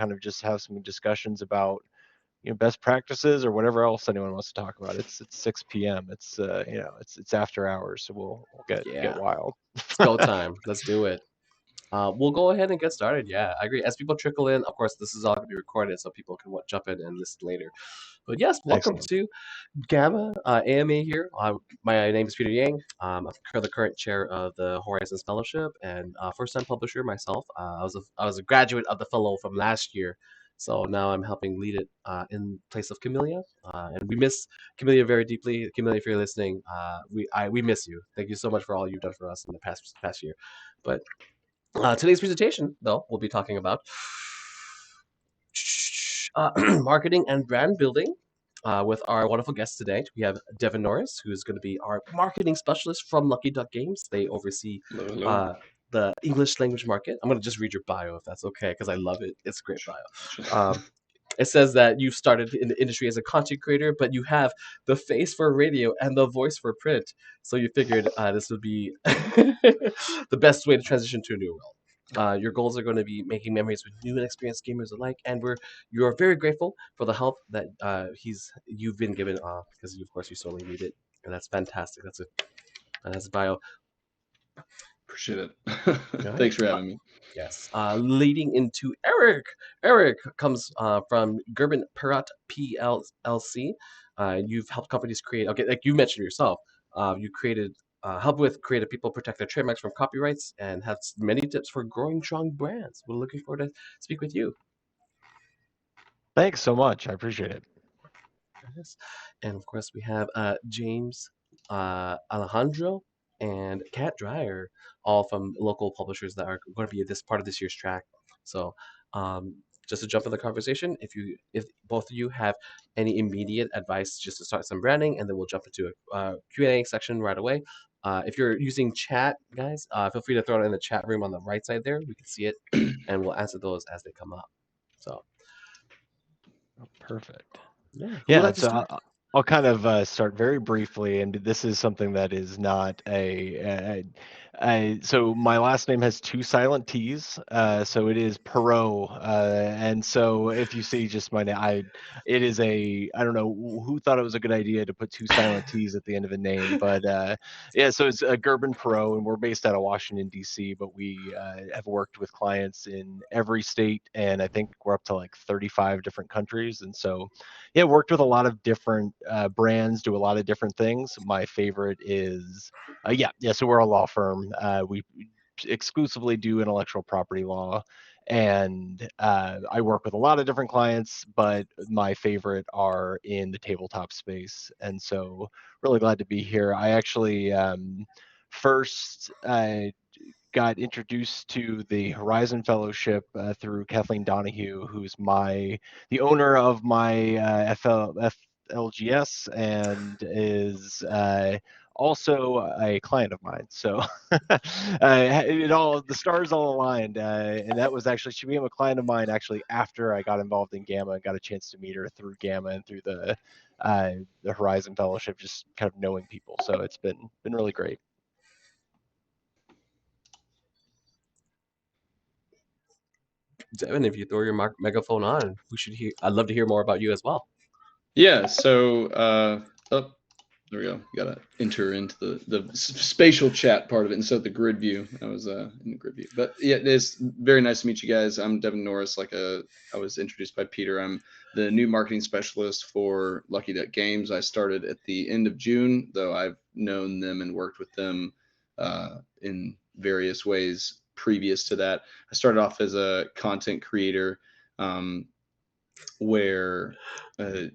kind of just have some discussions about best practices or whatever else anyone wants to talk about. It's 6 p.m. It's it's after hours, so we'll get Yeah, wild. it's go time. Let's do it. We'll go ahead and get started. Yeah, I agree. As people trickle in, of course, this is all going to be recorded so people can jump in and listen later. But yes, welcome Excellent. to GAMA AMA here. My name is Peter Yang. I'm the current chair of the Horizons Fellowship and first-time publisher myself. I was a graduate of the fellow from last year, so now I'm helping lead it in place of Camellia. And we miss Camellia very deeply. Camellia, if you're listening, we miss you. Thank you so much for all you've done for us in the past year. But today's presentation, though, we'll be talking about marketing and brand building with our wonderful guests today. We have Devon Norris, who's going to be our marketing specialist from Lucky Duck Games. They oversee the English language market. I'm going to just read your bio if that's okay, because I love it. It's a great bio. It says that you started in the industry as a content creator, but you have the face for radio and the voice for print. So you figured this would be the best way to transition to a new role. Your goals are going to be making memories with new and experienced gamers alike, and you're very grateful for the help that you've been given, because of course you sorely need it, and that's fantastic. That's a bio. Appreciate it. Right. Thanks for having me. Yes. Leading into Eric. Eric comes from Gerben Perrott PLLC. You've helped companies create, okay, like you mentioned yourself, you created, help with creative people protect their trademarks from copyrights and have many tips for growing strong brands. We're looking forward to speak with you. Thanks so much. I appreciate it. Yes. And of course, we have James Alejandro and Kat Dreyer, all from local publishers that are going to be this part of this year's track. So, just to jump in the conversation, if both of you have any immediate advice just to start some branding, and then we'll jump into a Q&A section right away. If you're using chat, guys, feel free to throw it in the chat room on the right side there. We can see it, and we'll answer those as they come up. So, Perfect. yeah. Like So I'll kind of start very briefly, and this is something that is not so my last name has two silent T's, so it is Perrott, and so if you see just my name, it is I don't know who thought it was a good idea to put two silent T's at the end of a name, but so it's Gerben Perrott, and we're based out of Washington D.C., but we have worked with clients in every state, and I think we're up to like 35 different countries, and so worked with a lot of different brands, do a lot of different things. My favorite is so we're a law firm. We exclusively do intellectual property law, and I work with a lot of different clients, but my favorite are in the tabletop space, and so really glad to be here. I actually first got introduced to the Horizon Fellowship through Kathleen Donahue, who's the owner of my FLGS and is also a client of mine. So the stars all aligned, and that was actually, she became a client of mine actually after I got involved in GAMA and got a chance to meet her through GAMA and through the Horizon Fellowship, just kind of knowing people. So it's been really great. Devin, if you throw your megaphone on, I'd love to hear more about you as well. Yeah, so there we go. You gotta enter into the spatial chat part of it instead of the grid view. I was in the grid view, but yeah, it's very nice to meet you guys. I'm Devon Norris. I was introduced by Peter. I'm the new marketing specialist for Lucky Duck Games. I started at the end of June, though I've known them and worked with them in various ways previous to that. I started off as a content creator. Where I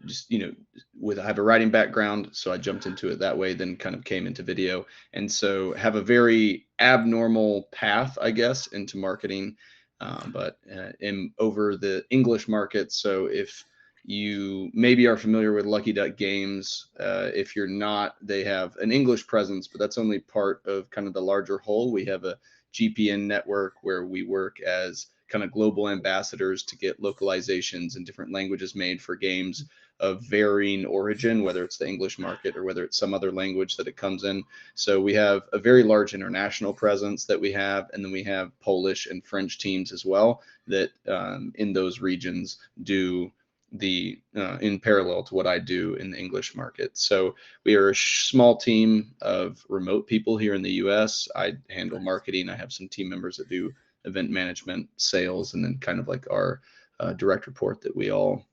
have a writing background, so I jumped into it that way, then kind of came into video, and so have a very abnormal path, I guess, into marketing, but am over the English market. So if you maybe are familiar with Lucky Duck Games, if you're not, they have an English presence, but that's only part of kind of the larger whole. We have a GPN network where we work as kind of global ambassadors to get localizations and different languages made for games of varying origin, whether it's the English market or whether it's some other language that it comes in. So we have a very large international presence that we have, and then we have Polish and French teams as well that in those regions do the in parallel to what I do in the English market. So we are a small team of remote people here in the US. I handle marketing. I have some team members that do event management, sales, and then kind of like our direct report that we all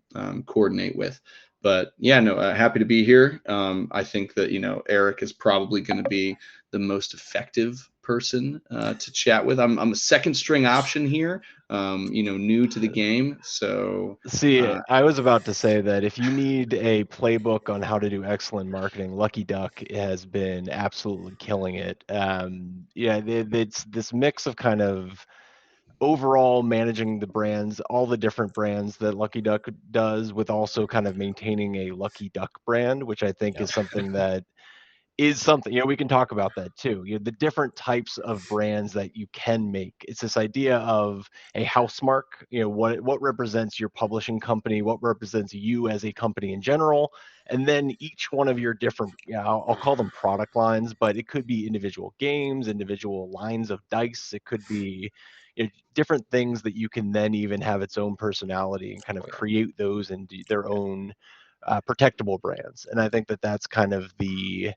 coordinate with. But yeah, no, happy to be here. I think that, Eric is probably going to be the most effective person to chat with. I'm a second string option here, new to the game. So see, I was about to say that if you need a playbook on how to do excellent marketing, Lucky Duck has been absolutely killing it. It's this mix of kind of overall managing the brands, all the different brands that Lucky Duck does, with also kind of maintaining a Lucky Duck brand, which I think is something that is something, we can talk about that too. The different types of brands that you can make. It's this idea of a house mark, what represents your publishing company, what represents you as a company in general, and then each one of your different, I'll call them product lines, but it could be individual games, individual lines of dice. It could be different things that you can then even have its own personality and kind of create those into their own protectable brands. And I think that that's kind of the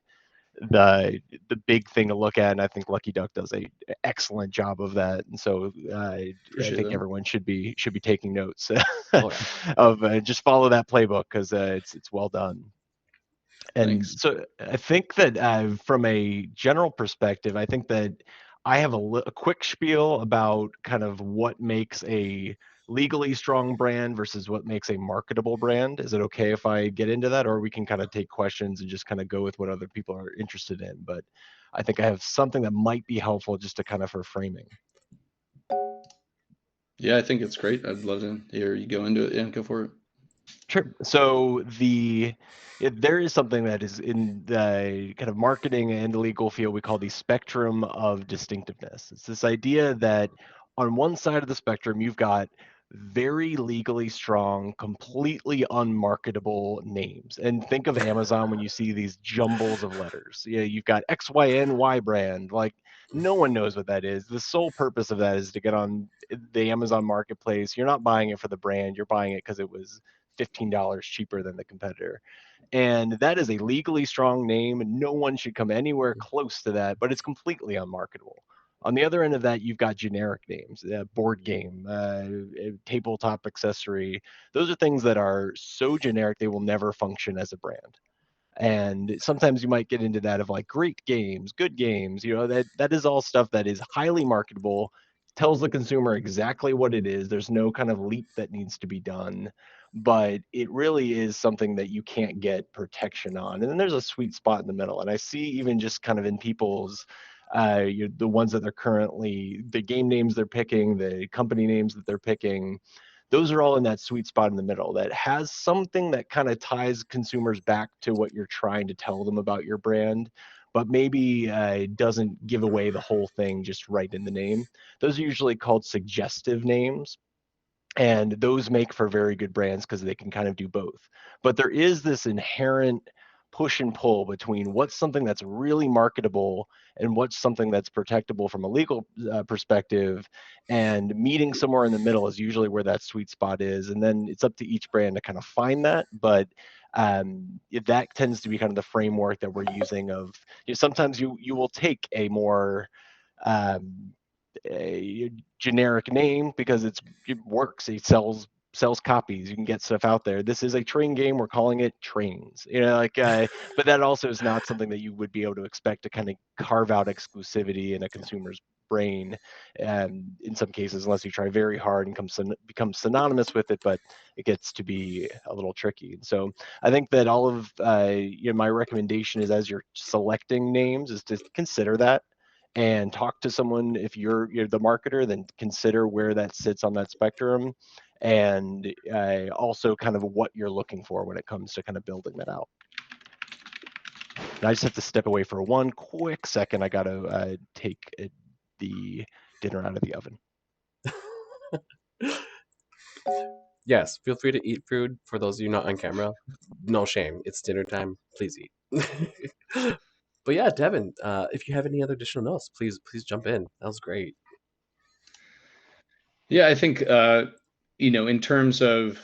big thing to look at, and I think Lucky Duck does a excellent job of that. And so I think everyone should be taking notes of just follow that playbook, because it's well done. And Thanks. so I think that from a general perspective, I think that I have a quick spiel about kind of what makes a legally strong brand versus what makes a marketable brand. Is it okay if I get into that, or we can kind of take questions and just kind of go with what other people are interested in? But I think I have something that might be helpful just to kind of for framing. Yeah, I think it's great. I'd love to hear you go into it. Yeah, go for it. Sure. So there is something that is in the kind of marketing and the legal field we call the spectrum of distinctiveness. It's this idea that on one side of the spectrum, you've got very legally strong, completely unmarketable names. And think of Amazon when you see these jumbles of letters. You've got XYNY brand. Like, no one knows what that is. The sole purpose of that is to get on the Amazon marketplace. You're not buying it for the brand. You're buying it because it was $15 cheaper than the competitor. And that is a legally strong name. No one should come anywhere close to that, but it's completely unmarketable. On the other end of that, you've got generic names, board game, tabletop accessory. Those are things that are so generic they will never function as a brand. And sometimes you might get into that of like great games, good games, that is all stuff that is highly marketable, tells the consumer exactly what it is. There's no kind of leap that needs to be done, but it really is something that you can't get protection on. And then there's a sweet spot in the middle. And I see even just kind of in people's the ones that they're currently, the game names they're picking, the company names that they're picking, those are all in that sweet spot in the middle that has something that kind of ties consumers back to what you're trying to tell them about your brand, but maybe doesn't give away the whole thing just right in the name. Those are usually called suggestive names. And those make for very good brands because they can kind of do both. But there is this inherent push and pull between what's something that's really marketable and what's something that's protectable from a legal perspective. And meeting somewhere in the middle is usually where that sweet spot is. And then it's up to each brand to kind of find that. But that tends to be kind of the framework that we're using of, sometimes you will take a more a generic name because it works. It sells copies. You can get stuff out there. This is a train game. We're calling it Trains. But that also is not something that you would be able to expect to kind of carve out exclusivity in a consumer's brain. In some cases, unless you try very hard and become synonymous with it, but it gets to be a little tricky. So I think that all of my recommendation is, as you're selecting names, is to consider that and talk to someone. If you're the marketer, then consider where that sits on that spectrum, and also kind of what you're looking for when it comes to kind of building that out. And I just have to step away for one quick second. I got to take the dinner out of the oven. Yes, feel free to eat food. For those of you not on camera, no shame. It's dinner time. Please eat. But yeah, Devin, if you have any other additional notes, please jump in. That was great. Yeah, I think in terms of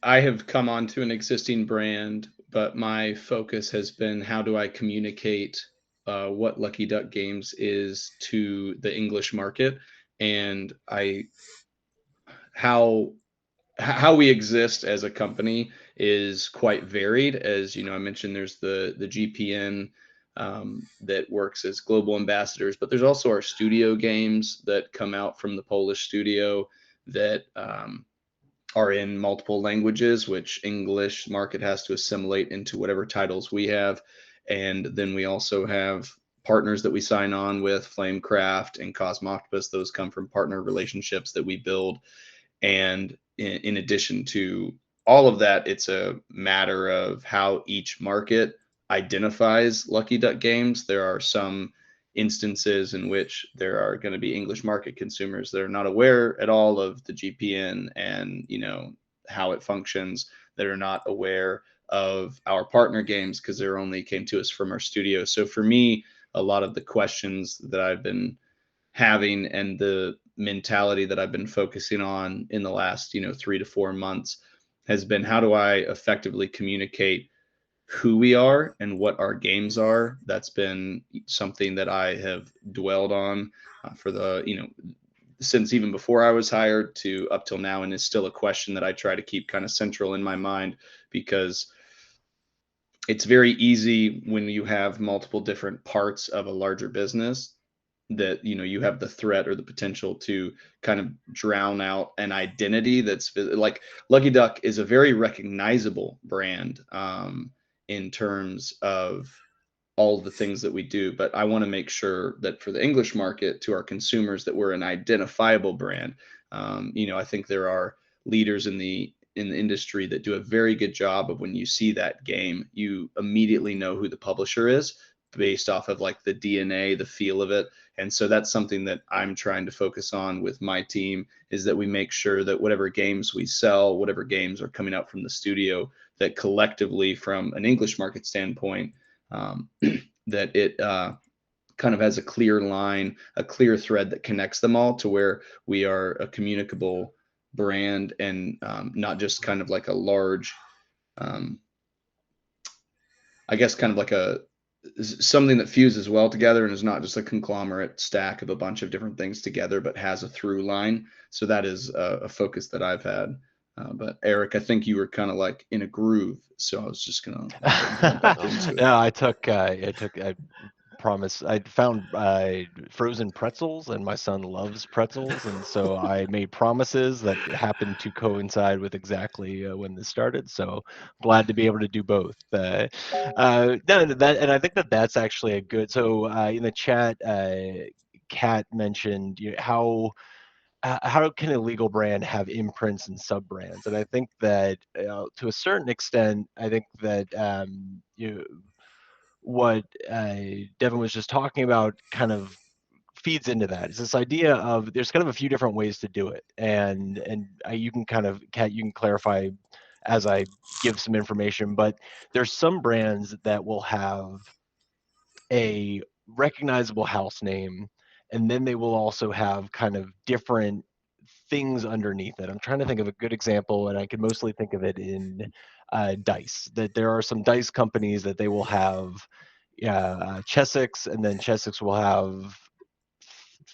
I have come onto an existing brand, but my focus has been how do I communicate what Lucky Duck Games is to the English market, and I how how we exist as a company is quite varied. As you know, I mentioned there's the GPN that works as global ambassadors, but there's also our studio games that come out from the Polish studio that are in multiple languages, which English market has to assimilate into whatever titles we have. And then we also have partners that we sign on with, Flamecraft and Cosmoctopus. Those come from partner relationships that we build. And in addition to all of that, it's a matter of how each market identifies Lucky Duck Games. There are some instances in which there are going to be English market consumers that are not aware at all of the GPN and how it functions, that are not aware of our partner games because they only came to us from our studio. So for me, a lot of the questions that I've been having and the mentality that I've been focusing on in the last 3 to 4 months has been how do I effectively communicate who we are and what our games are. That's been something that I have dwelled on for the since even before I was hired to up till now, and is still a question that I try to keep kind of central in my mind, because it's very easy when you have multiple different parts of a larger business that you have the threat or the potential to kind of drown out an identity that's like Lucky Duck is a very recognizable brand in terms of all the things that we do, but I want to make sure that for the English market, to our consumers, that we're an identifiable brand. I think there are leaders in the industry that do a very good job of, when you see that game, you immediately know who the publisher is based off of like the DNA, the feel of it. And so that's something that I'm trying to focus on with my team, is that we make sure that whatever games we sell, whatever games are coming out from the studio, that collectively from an English market standpoint, that it kind of has a clear line, a clear thread that connects them all to where we are a communicable brand, and not just kind of like a large, I guess kind of like something that fuses well together and is not just a conglomerate stack of a bunch of different things together, but has a through line. So that is a focus that I've had. But Eric, I think you were kind of like in a groove, so I was just gonna jump back into it. No, I promise. I found frozen pretzels, and my son loves pretzels, and so I made promises that happened to coincide with exactly when this started. So glad to be able to do both. And I think that's actually a good. So in the chat, Kat mentioned how can a legal brand have imprints and sub brands? And I think that to a certain extent, I think that what Devin was just talking about kind of feeds into that. It's this idea of there's kind of a few different ways to do it, and you can kind of, Kat, you can clarify as I give some information, but there's some brands that will have a recognizable house name, and then they will also have kind of different things underneath it. I'm trying to think of a good example, and I can mostly think of it in dice. That there are some dice companies that they will have Chessex, and then Chessex will have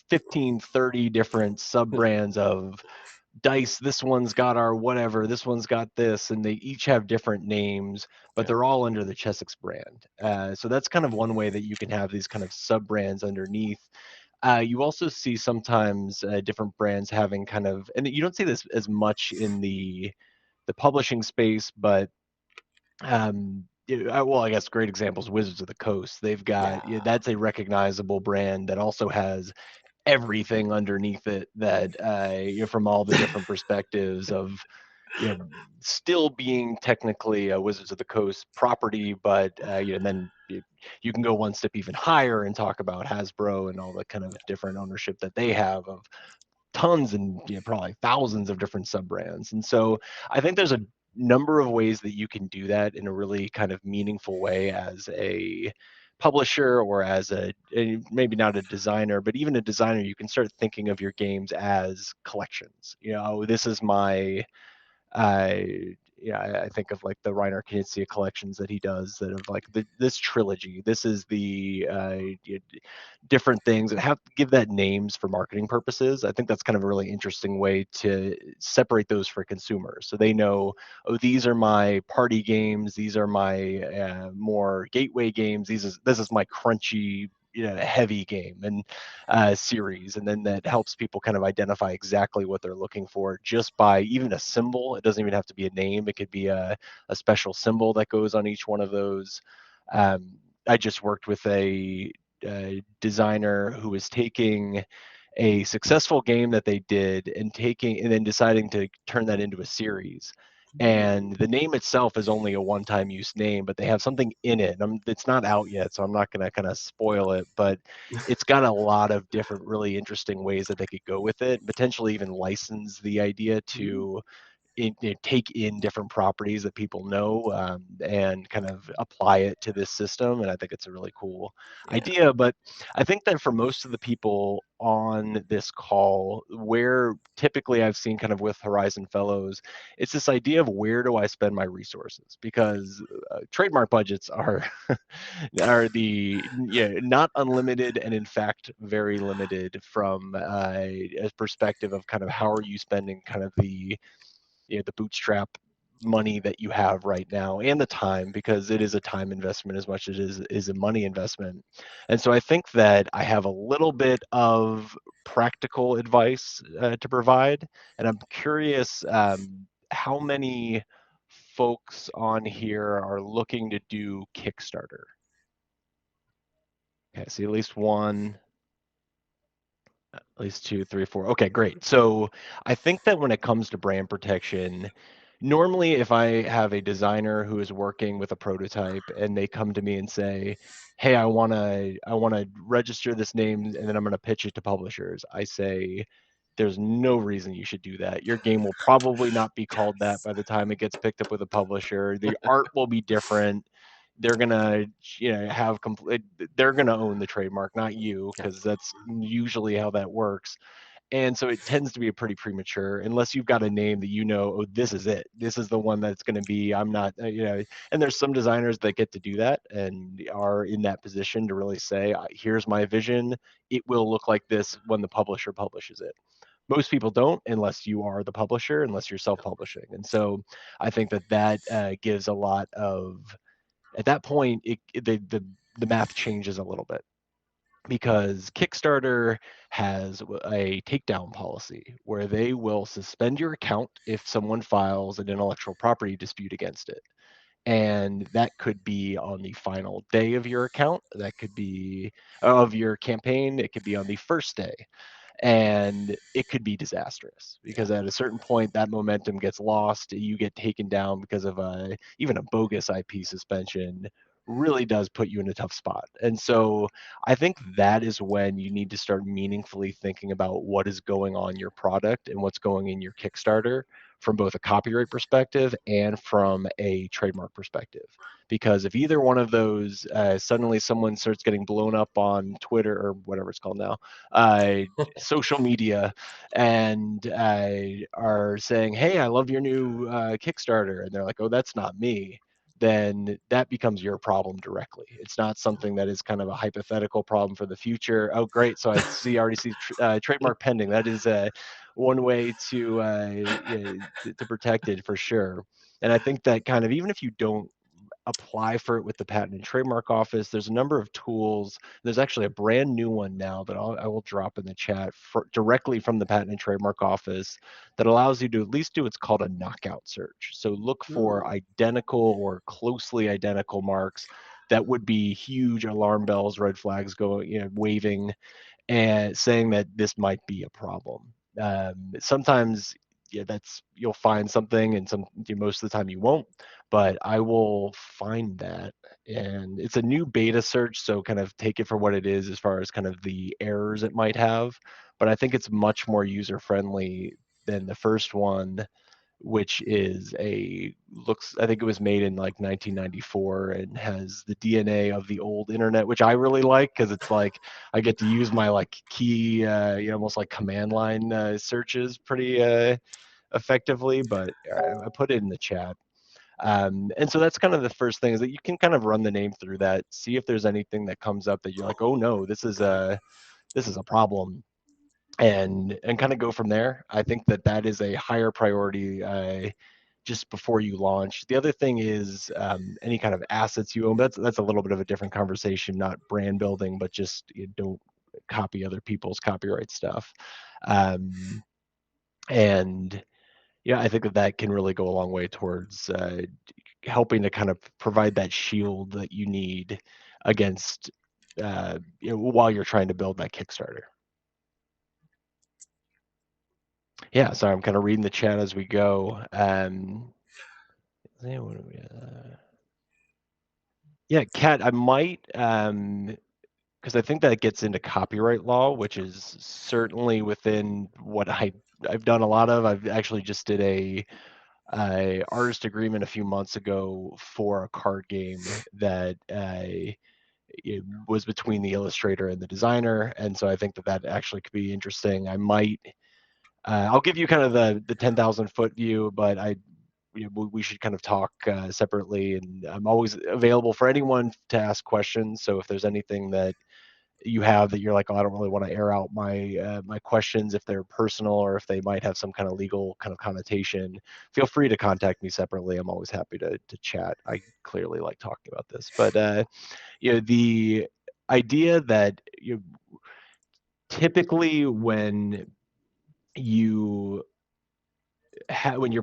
15, 30 different sub brands of dice. This one's got our whatever, this one's got this, and they each have different names, but they're all under the Chessex brand. So that's kind of one way that you can have these kind of sub brands underneath. You also see sometimes different brands having kind of, and you don't see this as much in the publishing space, but well, I guess great examples, Wizards of the Coast. They've got that's a recognizable brand that also has everything underneath it, that from all the different perspectives of still being technically a Wizards of the Coast property, but and then you can go one step even higher and talk about Hasbro and all the kind of different ownership that they have of tons and probably thousands of different sub brands. And so I think there's a number of ways that you can do that in a really kind of meaningful way as a publisher or as maybe not a designer, but even a designer. You can start thinking of your games as collections. This is my I think of like the Reiner Knizia collections that he does that of like this trilogy. This is the different things, and have to give that names for marketing purposes. I think that's kind of a really interesting way to separate those for consumers, so they know, oh, these are my party games, these are my more gateway games, this is my crunchy heavy game and series. And then that helps people kind of identify exactly what they're looking for just by even a symbol. It doesn't even have to be a name. It could be a special symbol that goes on each one of those. I just worked with a designer who was taking a successful game that they did and then deciding to turn that into a series. And the name itself is only a one-time use name, but they have something in it. It's not out yet, so I'm not going to kind of spoil it, but it's got a lot of different really interesting ways that they could go with it, potentially even license the idea to take in different properties that people know, and kind of apply it to this system. And I think it's a really cool idea. But I think that for most of the people on this call, where typically I've seen kind of with Horizon Fellows, it's this idea of where do I spend my resources? Because trademark budgets are not unlimited, and in fact very limited from a perspective of kind of how are you spending kind of the bootstrap money that you have right now, and the time, because it is a time investment as much as it is a money investment. And so I think that I have a little bit of practical advice to provide, and I'm curious how many folks on here are looking to do Kickstarter. Okay, see at least one. At least 2, 3, 4. Okay, great. So I think that when it comes to brand protection, normally if I have a designer who is working with a prototype and they come to me and say, "Hey, I want to register this name and then I'm going to pitch it to publishers," I say, there's no reason you should do that. Your game will probably not be called that by the time it gets picked up with a publisher. The art will be different. They're gonna have complete, they're gonna own the trademark, not you, because that's usually how that works. And so it tends to be a pretty premature, unless you've got a name that oh, this is it, this is the one that's going to be, I'm not and there's some designers that get to do that and are in that position to really say, here's my vision, it will look like this when the publisher publishes it. Most people don't, unless you are the publisher, unless you're self-publishing. And so I think that gives a lot of, at that point, the math changes a little bit, because Kickstarter has a takedown policy where they will suspend your account if someone files an intellectual property dispute against it. And that could be on the final day of your account, that could be of your campaign, it could be on the first day. And it could be disastrous, because at a certain point that momentum gets lost, you get taken down because of even a bogus IP suspension really does put you in a tough spot. And so I think that is when you need to start meaningfully thinking about what is going on your product and what's going in your Kickstarter, from both a copyright perspective and from a trademark perspective. Because if either one of those, suddenly someone starts getting blown up on Twitter or whatever it's called now, social media, and are saying, "Hey, I love your new Kickstarter," and they're like, "Oh, that's not me," then that becomes your problem directly. It's not something that is kind of a hypothetical problem for the future. Oh, great! So I already see trademark pending. That is one way to protect it for sure. And I think that kind of, even if you don't apply for it with the Patent and Trademark Office, there's a number of tools. There's actually a brand new one now that I will drop in the chat directly from the Patent and Trademark Office, that allows you to at least do what's called a knockout search. So look for identical or closely identical marks that would be huge alarm bells, red flags going, waving, and saying that this might be a problem. Sometimes, you'll find something, and most of the time you won't, but I will find that. And it's a new beta search, so kind of take it for what it is as far as kind of the errors it might have. but I think it's much more user friendly than the first one, which is I think it was made in like 1994 and has the DNA of the old internet, which I really like because it's like I get to use my like key, almost like command line searches pretty effectively. But I put it in the chat. And so that's kind of the first thing, is that you can kind of run the name through that, see if there's anything that comes up that you're like, oh no, this is a problem, and kind of go from there. I think that is a higher priority just before you launch. The other thing is any kind of assets you own. That's a little bit of a different conversation, not brand building, but just don't copy other people's copyright stuff. And yeah, I think that can really go a long way towards helping to kind of provide that shield that you need against while you're trying to build that Kickstarter. Yeah, sorry, I'm kind of reading the chat as we go. Yeah, Kat, I might, because I think that gets into copyright law, which is certainly within what I've done a lot of. I've actually just did a artist agreement a few months ago for a card game that it was between the illustrator and the designer, and so I think that actually could be interesting. I might. I'll give you kind of the 10,000-foot view, but we should kind of talk separately, and I'm always available for anyone to ask questions. So if there's anything that you have that you're like, oh, I don't really want to air out my questions if they're personal or if they might have some kind of legal kind of connotation, feel free to contact me separately. I'm always happy to chat. I clearly like talking about this, but the idea that typically when you're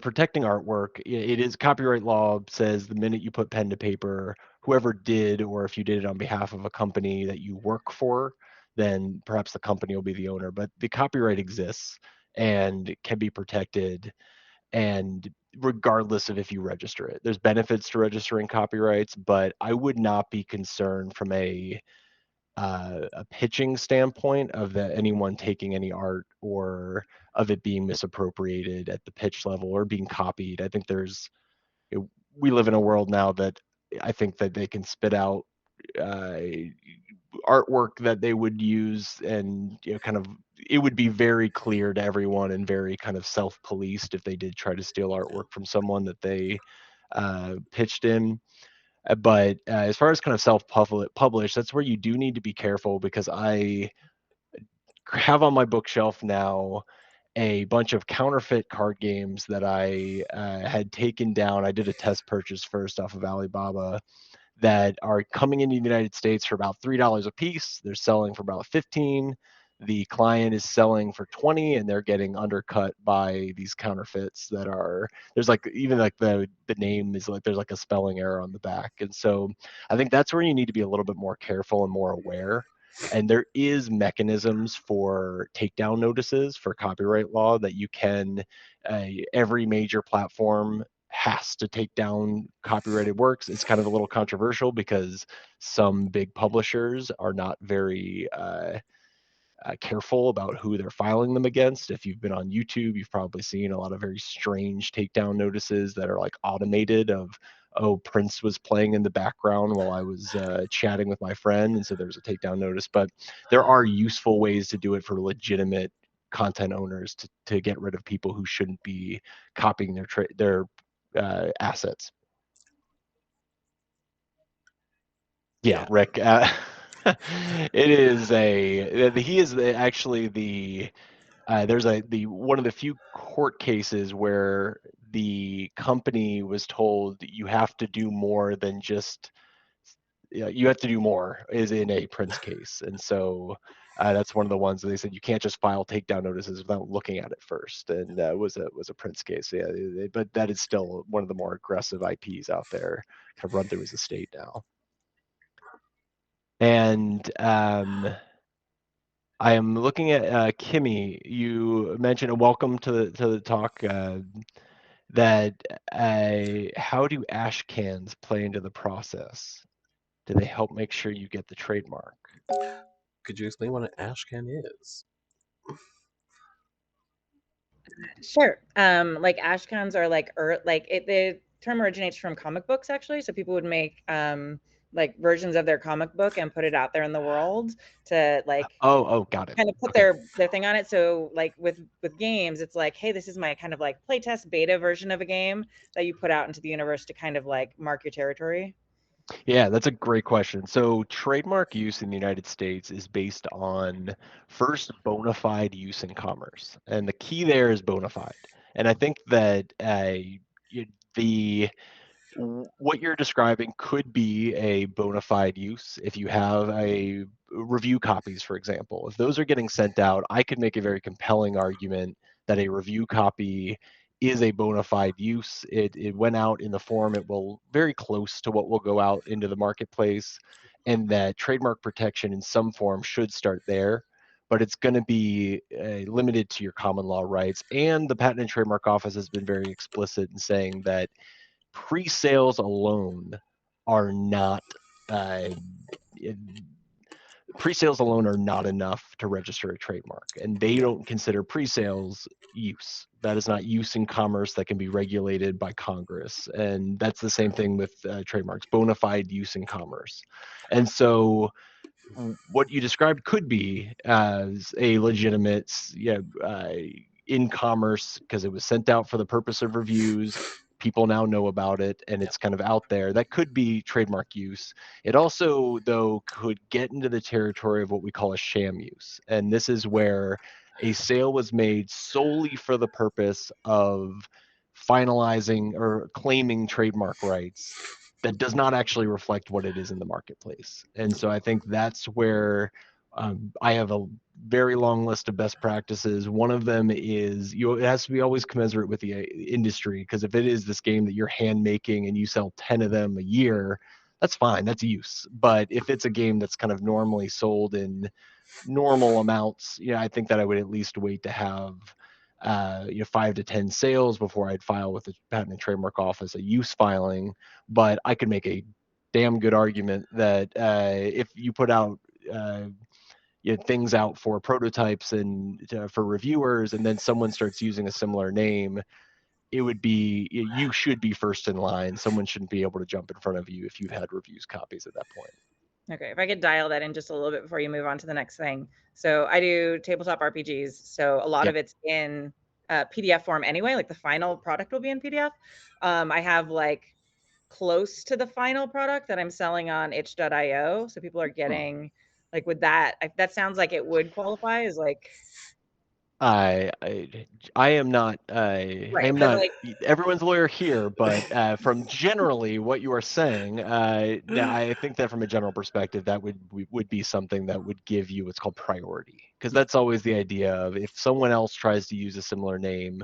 protecting artwork, it is copyright law says the minute you put pen to paper, whoever did, or if you did it on behalf of a company that you work for, then perhaps the company will be the owner. But the copyright exists and can be protected, and regardless of if you register it, there's benefits to registering copyrights, but I would not be concerned from a pitching standpoint of that anyone taking any art or of it being misappropriated at the pitch level or being copied. I think we live in a world now that I think that they can spit out uh, artwork that they would use, and kind of it would be very clear to everyone and very kind of self-policed if they did try to steal artwork from someone that they pitched in. But as far as kind of self-publish, that's where you do need to be careful, because I have on my bookshelf now a bunch of counterfeit card games that I had taken down. I did a test purchase first off of Alibaba that are coming into the United States for about $3 a piece. They're selling for about 15. The client is selling for 20, and they're getting undercut by these counterfeits that are, there's like, even like the name is like, there's like a spelling error on the back. And so I think that's where you need to be a little bit more careful and more aware. And there is mechanisms for takedown notices for copyright law that you can, every major platform has to take down copyrighted works. It's kind of a little controversial because some big publishers are not very careful about who they're filing them against. If you've been on YouTube, you've probably seen a lot of very strange takedown notices that are like automated of, oh, Prince was playing in the background while I was chatting with my friend, and so there's a takedown notice. But there are useful ways to do it for legitimate content owners to get rid of people who shouldn't be copying their assets. Yeah, Rick. It is he is actually there's one of the few court cases where the company was told you have to do more than just, you have to do more, is in a Prince case. And so that's one of the ones that they said you can't just file takedown notices without looking at it first. And that was a Prince case. Yeah, but that is still one of the more aggressive IPs out there, kind of run through his estate now. And I am looking at Kimmy. You mentioned, a welcome to the talk. That how do ash cans play into the process? Do they help make sure you get the trademark? Could you explain what an ash can is? Sure. Like ashcans are like the term originates from comic books actually. So people would make like versions of their comic book and put it out there in the world to like Oh, got it. kind of put Okay. their thing on it. So like with games, it's like, hey, this is my kind of like playtest beta version of a game that you put out into the universe to kind of like mark your territory. Yeah, that's a great question. So trademark use in the United States is based on first bona fide use in commerce, and the key there is bona fide. And I think that the what you're describing could be a bona fide use if you have a review copies, for example. If those are getting sent out, I could make a very compelling argument that a review copy is a bona fide use. It went out in the form it will very close to what will go out into the marketplace, and that trademark protection in some form should start there. But it's going to be limited to your common law rights. And the Patent and Trademark Office has been very explicit in saying that pre-sales alone are not uh, pre-sales alone are not enough to register a trademark, and they don't consider pre-sales use. That is not use in commerce that can be regulated by Congress, and that's the same thing with trademarks, bona fide use in commerce. And so what you described could be as a legitimate, in commerce because it was sent out for the purpose of reviews. People now know about it and it's kind of out there. That could be trademark use. It also, though, could get into the territory of what we call a sham use. And this is where a sale was made solely for the purpose of finalizing or claiming trademark rights that does not actually reflect what it is in the marketplace. And so I think that's where I have a very long list of best practices. One of them is it has to be always commensurate with the industry, because if it is this game that you're hand making and you sell 10 of them a year, that's fine, that's use. But if it's a game that's kind of normally sold in normal amounts, I think that I would at least wait to have 5 to 10 sales before I'd file with the Patent and Trademark Office a use filing. But I could make a damn good argument that if you put out things out for prototypes and for reviewers, and then someone starts using a similar name, it would be, you should be first in line. Someone shouldn't be able to jump in front of you if you've had reviews copies at that point. Okay, if I could dial that in just a little bit before you move on to the next thing. So I do tabletop RPGs. So a lot Yep. of it's in PDF form anyway, like the final product will be in PDF. I have like close to the final product that I'm selling on itch.io. So people are getting like with that, that sounds like it would qualify as like. I am not I Right, am but not like, everyone's lawyer here, but from generally what you are saying, now I think that from a general perspective, that would be something that would give you what's called priority, because that's always the idea of, if someone else tries to use a similar name,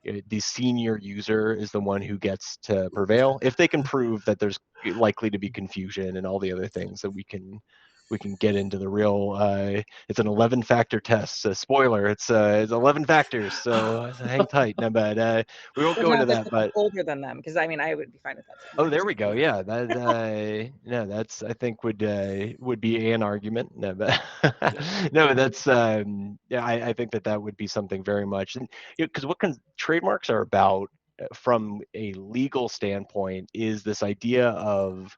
the senior user is the one who gets to prevail if they can prove that there's likely to be confusion and all the other things that we can get into the real. It's an 11-factor test. Spoiler, it's 11 factors, so hang tight. No, but we won't there's go not into there's that. something But older than them, because I mean I would be fine with that too. oh, there we go. Yeah, that that's, I think, would be an argument. No, but no, that's yeah, I think that would be something very much, and because what trademarks are about from a legal standpoint is this idea of,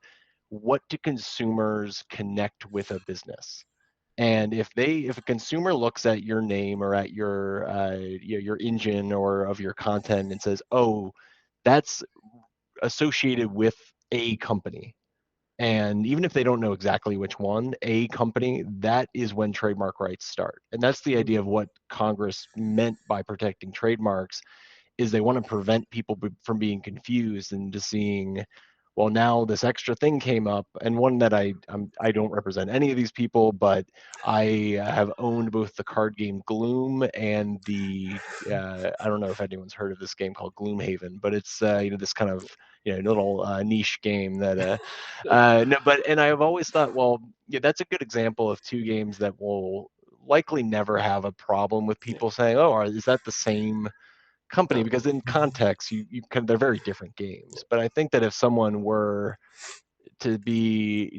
what do consumers connect with a business? And if a consumer looks at your name or at your your engine or of your content and says, oh, that's associated with a company, and even if they don't know exactly which one, a company, that is when trademark rights start. And that's the idea of what Congress meant by protecting trademarks, is they want to prevent people from being confused and just seeing, well, now this extra thing came up. And one that I don't represent any of these people, but I have owned both the card game Gloom and the I don't know if anyone's heard of this game called Gloomhaven, but it's this kind of little niche game that no, but, and I've always thought, well, yeah, that's a good example of two games that will likely never have a problem with people saying, oh, is that the same company? Because in context, they're very different games. But I think that if someone were to be,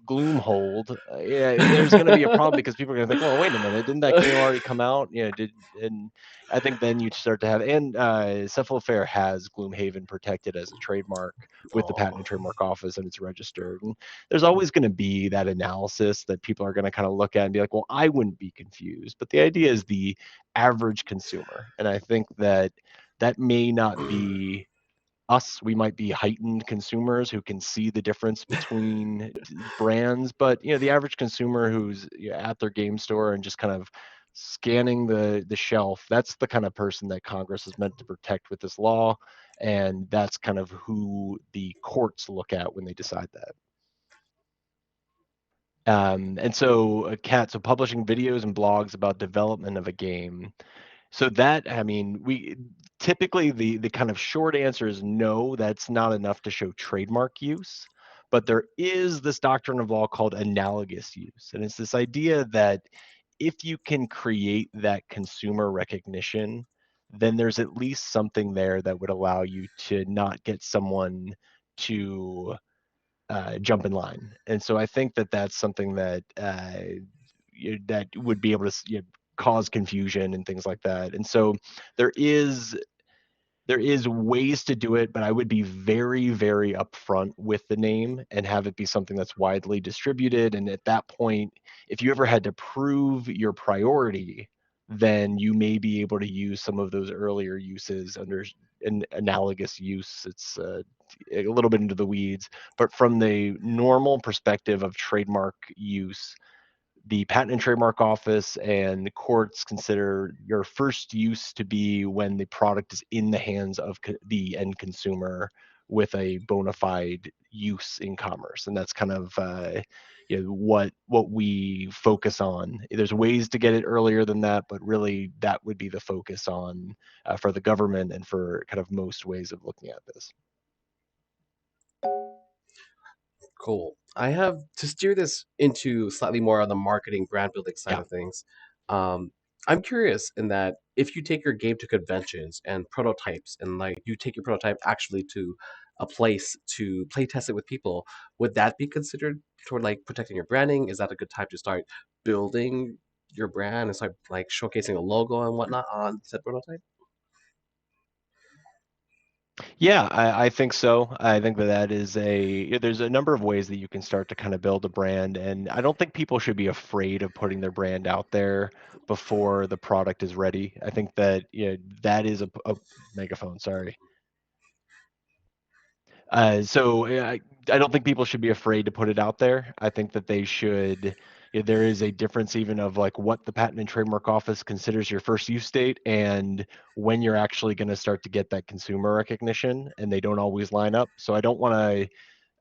Gloomhold, there's going to be a problem because people are going to think, well, wait a minute, didn't that game already come out? And I think then you start to have, and Cephalofair has Gloomhaven protected as a trademark with the Patent and Trademark Office, and it's registered. And there's always going to be that analysis that people are going to kind of look at and be like, well, I wouldn't be confused. But the idea is the average consumer. And I think that may not be us. We might be heightened consumers who can see the difference between brands, but the average consumer who's at their game store and just kind of scanning the shelf, that's the kind of person that Congress is meant to protect with this law, and that's kind of who the courts look at when they decide that. And so, Kat, so publishing videos and blogs about development of a game. So that, I mean, we typically the kind of short answer is no, that's not enough to show trademark use. But there is this doctrine of law called analogous use. And it's this idea that if you can create that consumer recognition, then there's at least something there that would allow you to not get someone to jump in line. And so I think that that's something that that would be able to cause confusion and things like that. And so there is ways to do it, but I would be very, very upfront with the name and have it be something that's widely distributed. And at that point, if you ever had to prove your priority, then you may be able to use some of those earlier uses under an analogous use. It's a little bit into the weeds, but from the normal perspective of trademark use, the Patent and Trademark Office and courts consider your first use to be when the product is in the hands of the end consumer with a bona fide use in commerce. And that's kind of what we focus on. There's ways to get it earlier than that, but really that would be the focus on for the government and for kind of most ways of looking at this. Cool. I have to steer this into slightly more on the marketing brand building side of things. I'm curious in that if you take your game to conventions and prototypes and like you take your prototype actually to a place to play test it with people, would that be considered toward like protecting your branding? Is that a good time to start building your brand and start like showcasing a logo and whatnot on said prototype? Yeah, I think so. I think that is there's a number of ways that you can start to kind of build a brand, and I don't think people should be afraid of putting their brand out there before the product is ready. I think that that is a megaphone. Sorry. So I don't think people should be afraid to put it out there. I think that they should. There is a difference even of like what the Patent and Trademark Office considers your first use date and when you're actually going to start to get that consumer recognition, and they don't always line up. So I don't want to.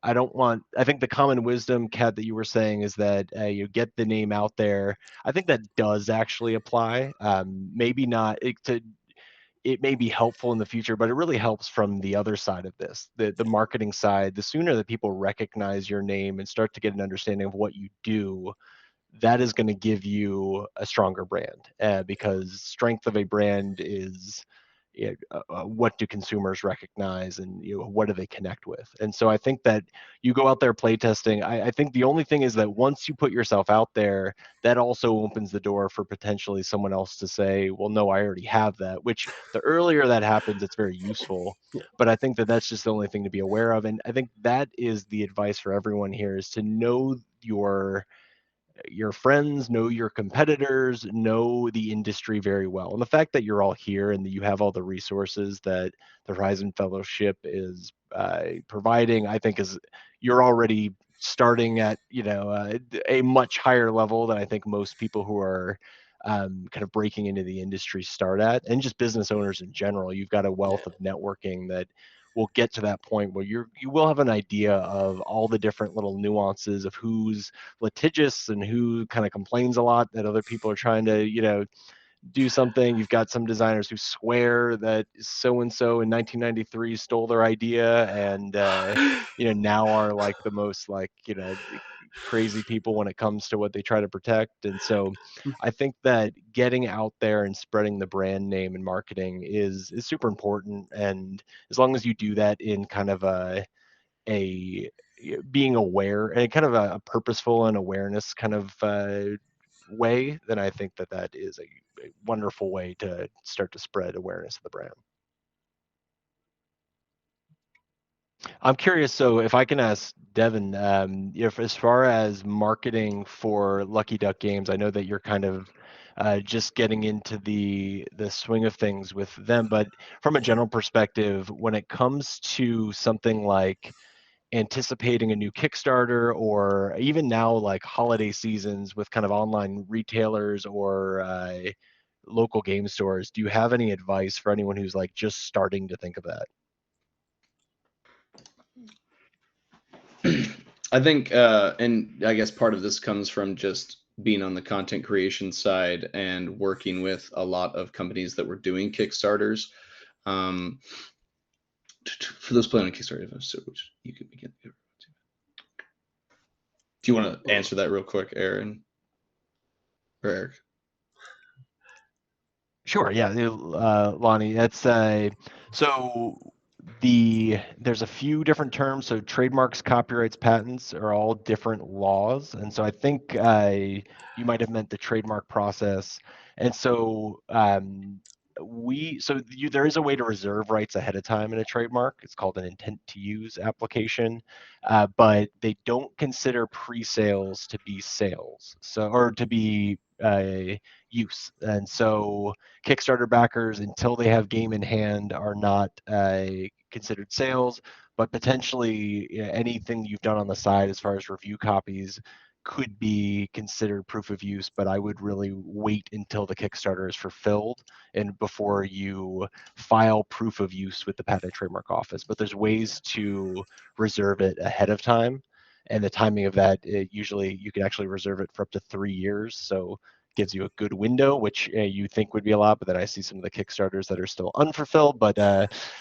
I think the common wisdom, Kat, that you were saying is that you get the name out there. I think that does actually apply. Maybe not it may be helpful in the future, but it really helps from the other side of this, the marketing side. The sooner that people recognize your name and start to get an understanding of what you do, that is going to give you a stronger brand, because strength of a brand is what do consumers recognize, and what do they connect with. And so I think that you go out there playtesting. I think the only thing is that once you put yourself out there, that also opens the door for potentially someone else to say, well, no, I already have that, which the earlier that happens, it's very useful. But I think that that's just the only thing to be aware of. And I think that is the advice for everyone here, is to know your friends, know your competitors, know the industry very well. And the fact that you're all here and that you have all the resources that the Horizon Fellowship is providing, I think is you're already starting at a much higher level than I think most people who are kind of breaking into the industry start at, and just business owners in general. You've got a wealth of networking that will get to that point where you will have an idea of all the different little nuances of who's litigious and who kind of complains a lot that other people are trying to do something. You've got some designers who swear that so and so in 1993 stole their idea and now are like the most crazy people when it comes to what they try to protect. And so I think that getting out there and spreading the brand name and marketing is super important. And as long as you do that in kind of a being aware and kind of a purposeful and awareness kind of way, then I think that is a wonderful way to start to spread awareness of the brand. I'm curious, so if I can ask Devon, if as far as marketing for Lucky Duck Games, I know that you're kind of just getting into the swing of things with them, but from a general perspective, when it comes to something like anticipating a new Kickstarter, or even now like holiday seasons with kind of online retailers or local game stores, do you have any advice for anyone who's like just starting to think of that? I think, and I guess part of this comes from just being on the content creation side and working with a lot of companies that were doing Kickstarters. For those playing on Kickstarter, so you can begin. Do you want to answer that real quick, Aaron or Eric? Sure. Yeah, Lonnie. That's so there's a few different terms. So trademarks, copyrights, patents are all different laws, and so I think you might have meant the trademark process. And so there is a way to reserve rights ahead of time in a trademark. It's called an intent to use application, but they don't consider pre-sales to be sales, or to be use. And so Kickstarter backers, until they have game in hand, are not considered sales, but potentially anything you've done on the side as far as review copies could be considered proof of use. But I would really wait until the Kickstarter is fulfilled and before you file proof of use with the Patent and Trademark Office. But there's ways to reserve it ahead of time. And the timing of that, usually you can actually reserve it for up to 3 years. So gives you a good window, which you think would be a lot, but then I see some of the Kickstarters that are still unfulfilled, but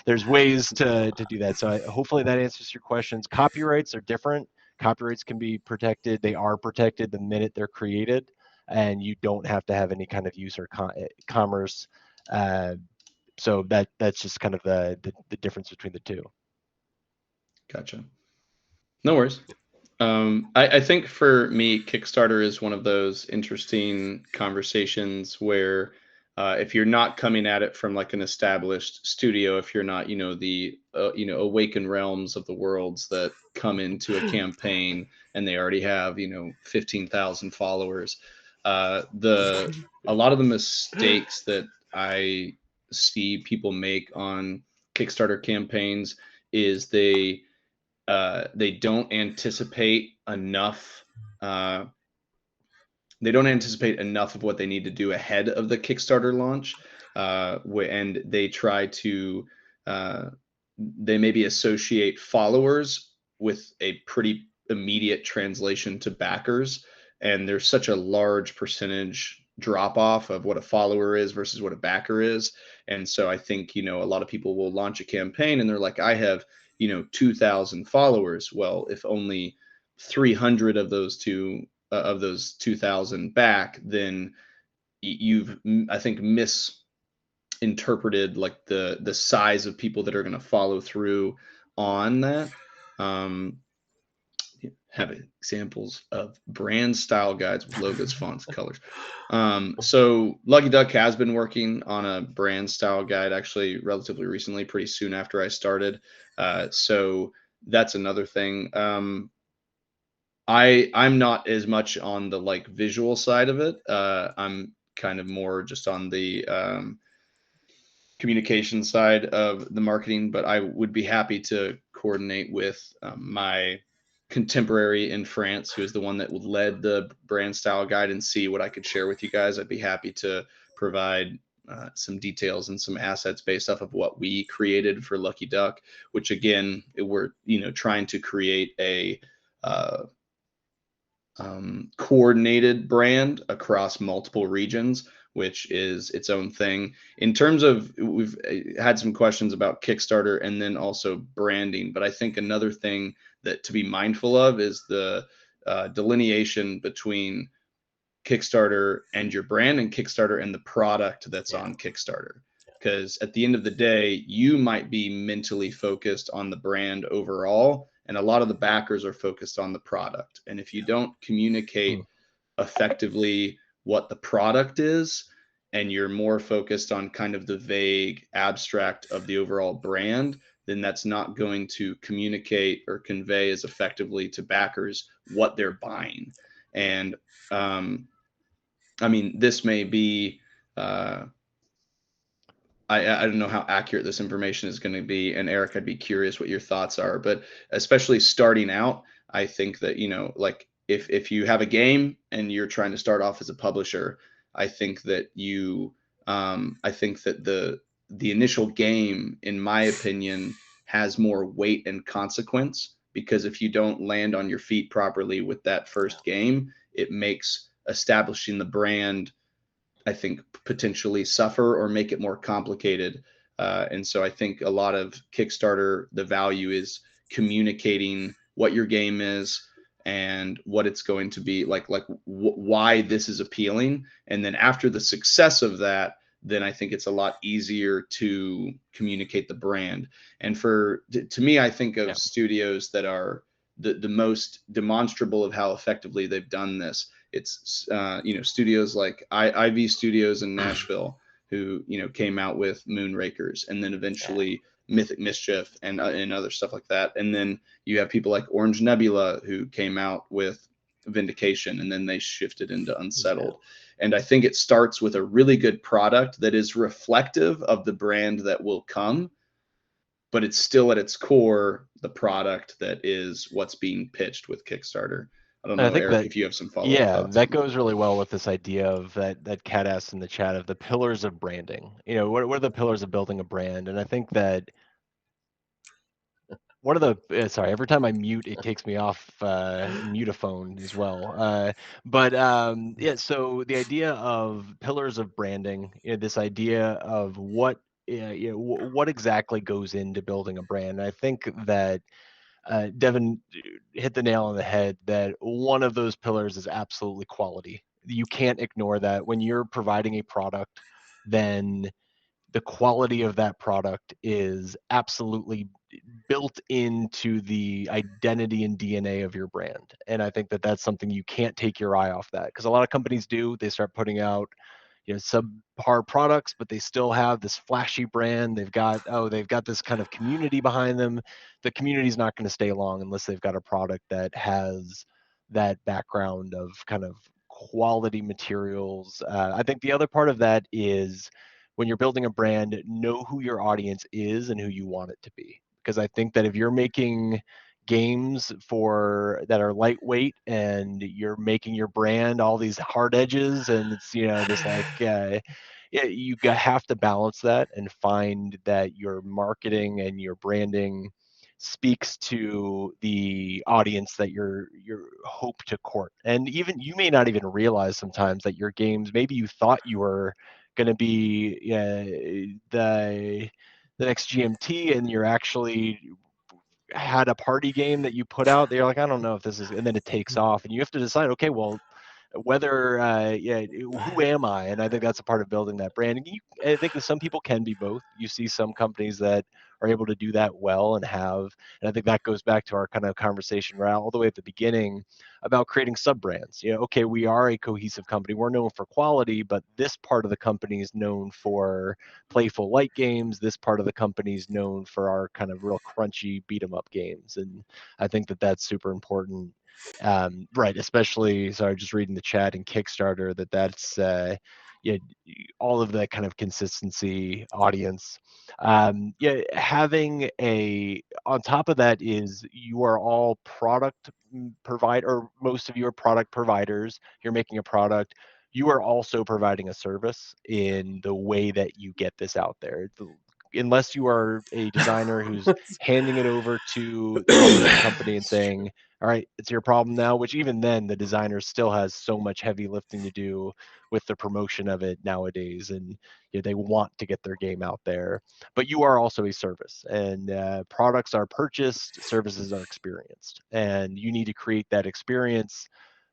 there's ways to do that. So hopefully that answers your questions. Copyrights are different. Copyrights can be protected. They are protected the minute they're created, and you don't have to have any kind of use or commerce. So that's just kind of the difference between the two. Gotcha. No worries. I think for me, Kickstarter is one of those interesting conversations where if you're not coming at it from like an established studio, if you're not, the Awaken Realms of the worlds that come into a campaign and they already have, 15,000 followers, a lot of the mistakes that I see people make on Kickstarter campaigns is they don't anticipate enough. They don't anticipate enough of what they need to do ahead of the Kickstarter launch, and they try to. They maybe associate followers with a pretty immediate translation to backers, and there's such a large percentage drop off of what a follower is versus what a backer is. And so I think a lot of people will launch a campaign and they're like, I have 2,000 followers. Well, if only 300 of those 2,000 back, then you've, I think, misinterpreted like the size of people that are going to follow through on that. Have examples of brand style guides with logos, fonts, colors. So Lucky Duck has been working on a brand style guide actually relatively recently, pretty soon after I started. So that's another thing. I'm not as much on the like visual side of it. I'm kind of more just on the communication side of the marketing, but I would be happy to coordinate with my contemporary in France, who is the one that led the brand style guide, and see what I could share with you guys. I'd be happy to provide some details and some assets based off of what we created for Lucky Duck, which again, we're trying to create a coordinated brand across multiple regions, which is its own thing. In terms of, we've had some questions about Kickstarter and then also branding, but I think another thing that to be mindful of is the delineation between Kickstarter and your brand and Kickstarter and the product that's on Kickstarter. Because at the end of the day, you might be mentally focused on the brand overall, and a lot of the backers are focused on the product. And if you don't communicate effectively what the product is, and you're more focused on kind of the vague abstract of the overall brand, then that's not going to communicate or convey as effectively to backers what they're buying. And I mean, this may be, I don't know how accurate this information is going to be. And Eric, I'd be curious what your thoughts are, but especially starting out, I think that, you know, like if you have a game and you're trying to start off as a publisher, I think that I think that the initial game, in my opinion, has more weight and consequence, because if you don't land on your feet properly with that first game, it makes establishing the brand, I think, potentially suffer or make it more complicated. And so I think a lot of Kickstarter, the value is communicating what your game is and what it's going to be like why this is appealing. And then after the success of that, then I think it's a lot easier to communicate the brand. And to me, I think of studios that are the most demonstrable of how effectively they've done this. It's you know, studios like IV Studios in Nashville, who, you know, came out with Moonrakers, and then eventually Mythic Mischief and other stuff like that. And then you have people like Orange Nebula, who came out with Vindication, and then they shifted into Unsettled. And I think it starts with a really good product that is reflective of the brand that will come, but it's still at its core the product that is what's being pitched with Kickstarter. I don't know, I think Eric, that, if you have some follow-up thoughts. that goes really well with this idea of that Kat asked in the chat of the pillars of branding. You know, what are the pillars of building a brand? And I think that one of the sorry, every time I mute, it takes me off mutaphone as well. But yeah, so the idea of pillars of branding, you know, this idea of what you know, what exactly goes into building a brand. And I think that Devon hit the nail on the head that one of those pillars is absolutely quality. You can't ignore that. When you're providing a product, then the quality of that product is absolutely built into the identity and DNA of your brand. And I think that that's something you can't take your eye off that, because a lot of companies do. They start putting out, you know, subpar products, but they still have this flashy brand. They've got this kind of community behind them. The community's not going to stay long unless they've got a product that has that background of kind of quality materials. I think the other part of that is when you're building a brand, know who your audience is and who you want it to be. Because I think that if you're making games that are lightweight and you're making your brand all these hard edges and it's, you know, this like yeah, you have to balance that and find that your marketing and your branding speaks to the audience that you're hope to court. And even you may not even realize sometimes that your games, maybe you thought you were going to be the next GMT, and you're actually had a party game that you put out. They're like, I don't know if this is, and then it takes off, and you have to decide, okay, well, whether who am I? And I think that's a part of building that brand. I think that some people can be both. You see some companies that are able to do that well and I think that goes back to our kind of conversation right all the way at the beginning about creating sub brands. You know, okay, we are a cohesive company, we're known for quality, but this part of the company is known for playful light games, this part of the company is known for our kind of real crunchy beat 'em up games. And I think that that's super important. Right, especially, sorry, just reading the chat in Kickstarter, that's yeah, all of that kind of consistency audience. Yeah, having on top of that is you are all product or most of you are product providers. You're making a product. You are also providing a service in the way that you get this out there. Unless you are a designer who's handing it over to the publishing company and saying, all right, it's your problem now, which even then the designer still has so much heavy lifting to do with the promotion of it nowadays. And you know, they want to get their game out there, but you are also a service, and products are purchased, services are experienced, and you need to create that experience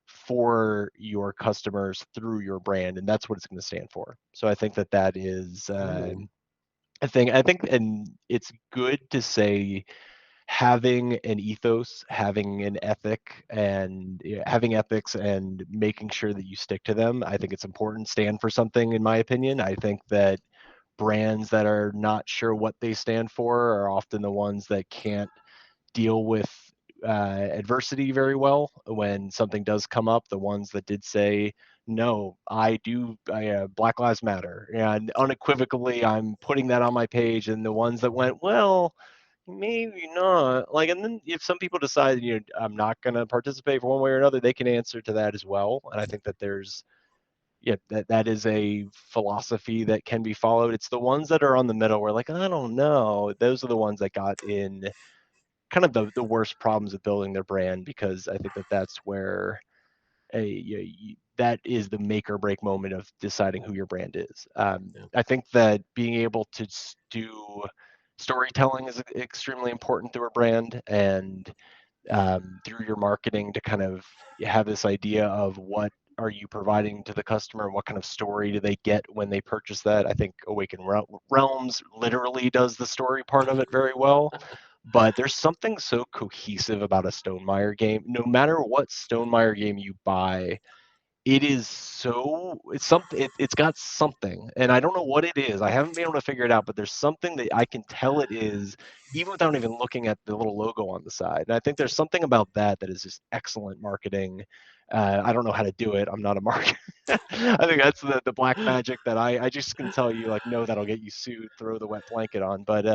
for your customers through your brand, and that's what it's going to stand for. So I think that is I think, and it's good to say having an ethos, having an ethic, and having ethics and making sure that you stick to them. I think it's important. Stand for something, in my opinion. I think that brands that are not sure what they stand for are often the ones that can't deal with adversity very well when something does come up. The ones that did say, no, Black Lives Matter, and unequivocally, I'm putting that on my page. And the ones that went, well, maybe not. Like, and then if some people decide, I'm not going to participate for one way or another, they can answer to that as well. And I think that that is a philosophy that can be followed. It's the ones that are on the middle where, like, I don't know. Those are the ones that got in kind of the worst problems of building their brand, because I think that that's where that is the make or break moment of deciding who your brand is. I think that being able to do storytelling is extremely important through a brand, and through your marketing to kind of have this idea of what are you providing to the customer, what kind of story do they get when they purchase that. I think Awaken Realms literally does the story part of it very well. But there's something so cohesive about a Stonemaier game. No matter what Stonemaier game you buy, it's got something, and I don't know what it is. I haven't been able to figure it out, but there's something that I can tell it is, even without even looking at the little logo on the side. And I think there's something about that is just excellent marketing. I don't know how to do it. I'm not a marketer. I think that's the black magic that I just can tell you, like, no, that'll get you sued, throw the wet blanket on. But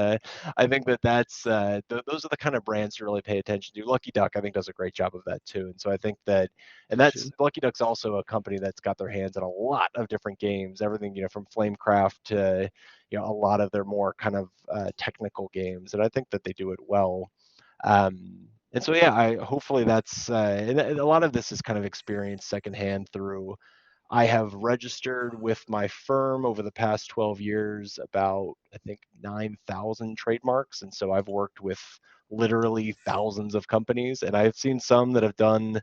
I think that's those are the kind of brands to really pay attention to. Lucky Duck, I think, does a great job of that too. And so I think that, and that's Lucky Duck's also a company that's got their hands in a lot of different games, everything, from Flamecraft to, a lot of their more kind of technical games. And I think that they do it well. And so, yeah, hopefully that's, and a lot of this is kind of experienced secondhand through, I have registered with my firm over the past 12 years about, I think, 9,000 trademarks. And so I've worked with literally thousands of companies, and I've seen some that have done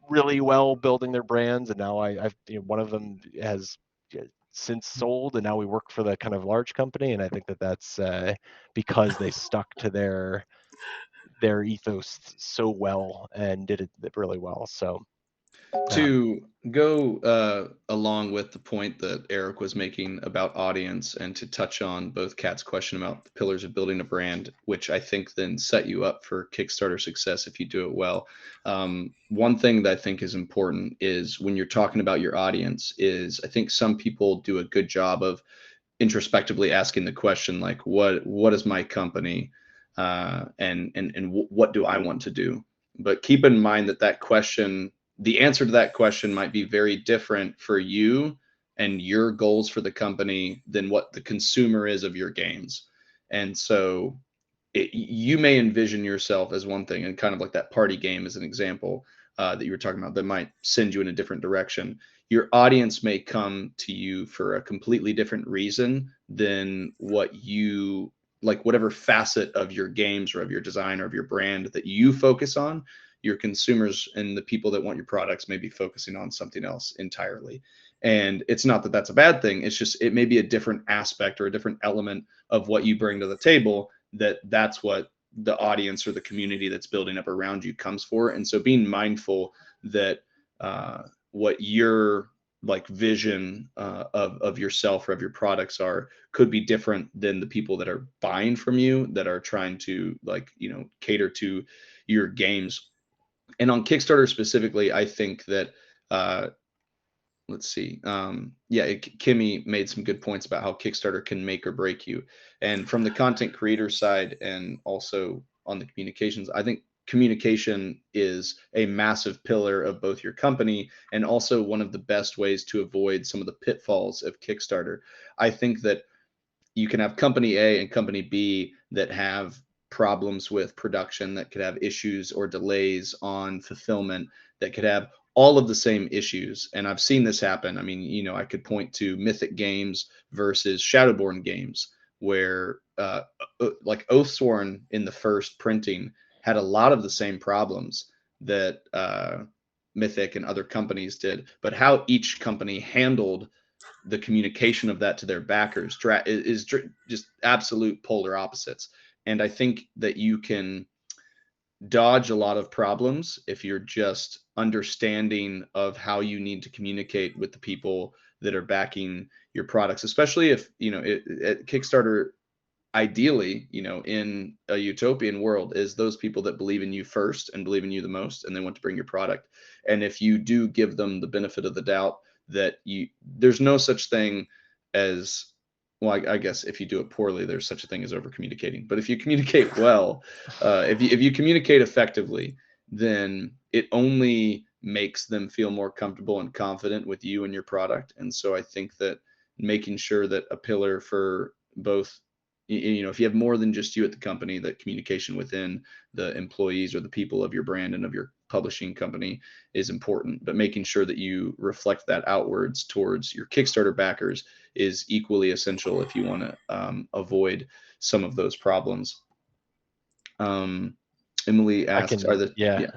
really well building their brands, and now I've one of them has since sold, and now we work for the kind of large company, and I think that that's because they stuck to their ethos so well and did it really well. So to go along with the point that Eric was making about audience, and to touch on both Kat's question about the pillars of building a brand, which I think then set you up for Kickstarter success if you do it well. One thing that I think is important is when you're talking about your audience is, I think some people do a good job of introspectively asking the question, like, what is my company, and what do I want to do? But keep in mind that question, the answer to that question might be very different for you and your goals for the company than what the consumer is of your games. And so you may envision yourself as one thing, and kind of like that party game is an example that you were talking about that might send you in a different direction. Your audience may come to you for a completely different reason than what you like, whatever facet of your games or of your design or of your brand that you focus on. Your consumers and the people that want your products may be focusing on something else entirely. And it's not that that's a bad thing. It's just, it may be a different aspect or a different element of what you bring to the table, that's what the audience or the community that's building up around you comes for. And so being mindful that what your like vision of yourself or of your products are could be different than the people that are buying from you, that are trying to cater to your games. And on Kickstarter specifically, I think that let's see. Kimmy made some good points about how Kickstarter can make or break you. And from the content creator side, and also on the communications, I think communication is a massive pillar of both your company and also one of the best ways to avoid some of the pitfalls of Kickstarter. I think that you can have company A and company B that have problems with production, that could have issues or delays on fulfillment, that could have all of the same issues. And I've seen this happen. I mean, I could point to Mythic Games versus Shadowborn Games, where like Oathsworn in the first printing had a lot of the same problems that Mythic and other companies did, but how each company handled the communication of that to their backers is just absolute polar opposites. And I think that you can dodge a lot of problems if you're just understanding of how you need to communicate with the people that are backing your products, especially if, at Kickstarter, ideally, in a utopian world, is those people that believe in you first and believe in you the most, and they want to bring your product. And if you do give them the benefit of the doubt that there's no such thing as, well, I guess if you do it poorly, there's such a thing as over communicating. But if you communicate well, if you communicate effectively, then it only makes them feel more comfortable and confident with you and your product. And so I think that making sure that a pillar for both, if you have more than just you at the company, that communication within the employees or the people of your brand and of your publishing company is important, but making sure that you reflect that outwards towards your Kickstarter backers is equally essential if you want to avoid some of those problems. Emily asked,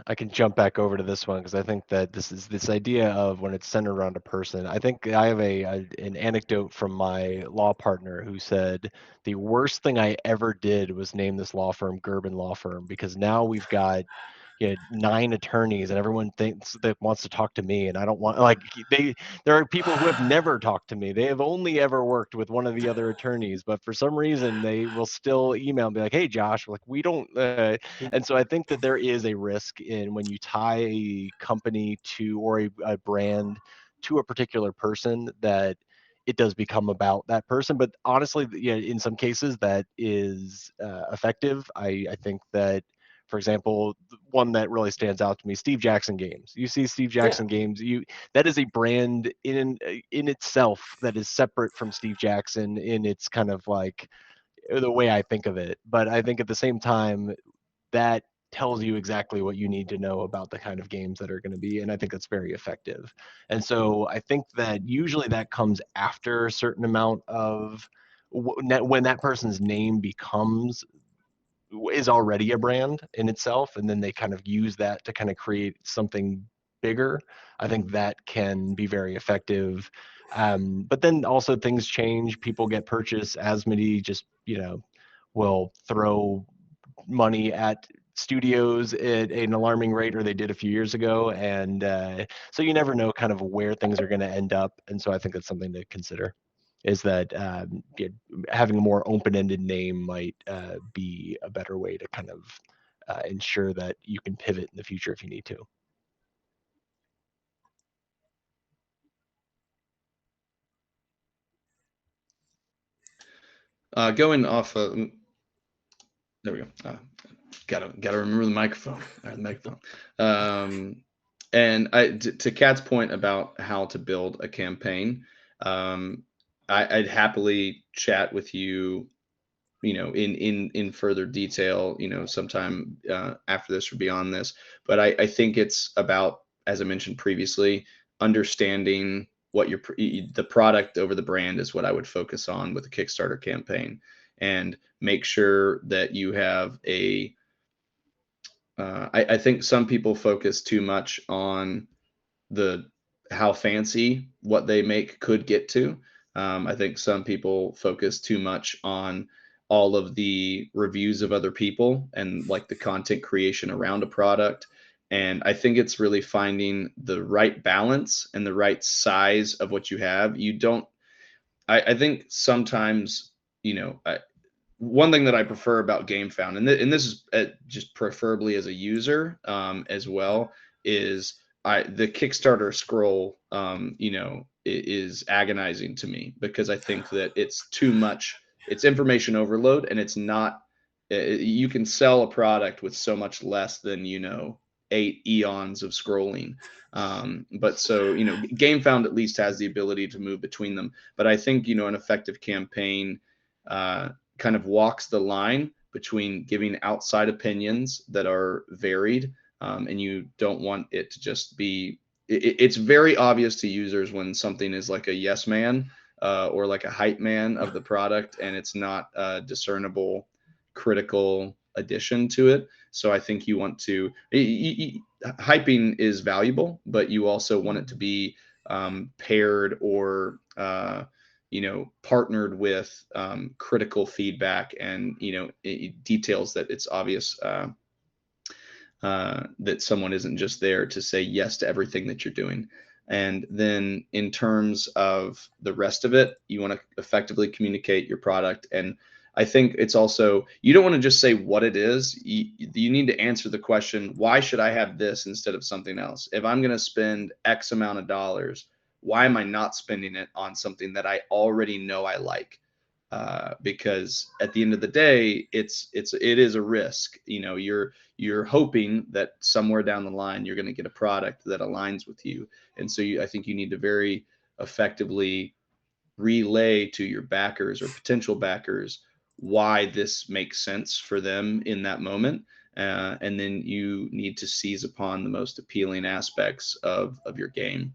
I can jump back over to this one, because I think that this idea of when it's centered around a person. I think I have an anecdote from my law partner who said the worst thing I ever did was name this law firm Gerben Law Firm, because now we've got 9 attorneys and everyone thinks that wants to talk to me, and I don't want, like, there are people who have never talked to me. They have only ever worked with one of the other attorneys, but for some reason they will still email and be like, hey Josh, like, we don't and so I think that there is a risk in when you tie a company to, or a brand to, a particular person, that it does become about that person. But honestly, in some cases that is effective. I think that, for example, one that really stands out to me, Steve Jackson Games. You see Steve Jackson Games, that is a brand in itself that is separate from Steve Jackson in its kind of like the way I think of it. But I think at the same time, that tells you exactly what you need to know about the kind of games that are going to be, and I think that's very effective. And so I think that usually that comes after a certain amount of when that person's name is already a brand in itself, and then they kind of use that to kind of create something bigger. I think that can be very effective. But then also things change. People get purchased. Asmodee just will throw money at studios at an alarming rate, or they did a few years ago, and so you never know kind of where things are going to end up. And so I think that's something to consider, is that having a more open-ended name might be a better way to kind of ensure that you can pivot in the future if you need to. Going off of, there we go. Gotta remember the microphone. And to Kat's point about how to build a campaign, I'd happily chat with you, in further detail, sometime after this or beyond this. But I think it's about, as I mentioned previously, understanding what the product over the brand is what I would focus on with a Kickstarter campaign, and make sure that you have I think some people focus too much on how fancy what they make could get to. I think some people focus too much on all of the reviews of other people and like the content creation around a product. And I think it's really finding the right balance and the right size of what you have. I think sometimes, one thing that I prefer about GameFound, and this is just preferably as a user as well, is the Kickstarter scroll, is agonizing to me, because I think that it's too much. It's information overload, and it's not. You can sell a product with so much less than 8 eons of scrolling. But so GameFound at least has the ability to move between them. But I think an effective campaign kind of walks the line between giving outside opinions that are varied, and you don't want it to just be. It's very obvious to users when something is like a yes man or like a hype man of the product, and it's not a discernible critical addition to it. So I think you want to hyping is valuable, but you also want it to be paired or partnered with critical feedback and details that it's obvious that someone isn't just there to say yes to everything that you're doing. And then in terms of the rest of it, you want to effectively communicate your product. And I think it's also, you don't want to just say what it is. You need to answer the question, why should I have this instead of something else? If I'm going to spend X amount of dollars, why am I not spending it on something that I already know I like? Because at the end of the day, it is a risk. You're hoping that somewhere down the line you're going to get a product that aligns with you, and so I think you need to very effectively relay to your backers or potential backers why this makes sense for them in that moment, and then you need to seize upon the most appealing aspects of your game.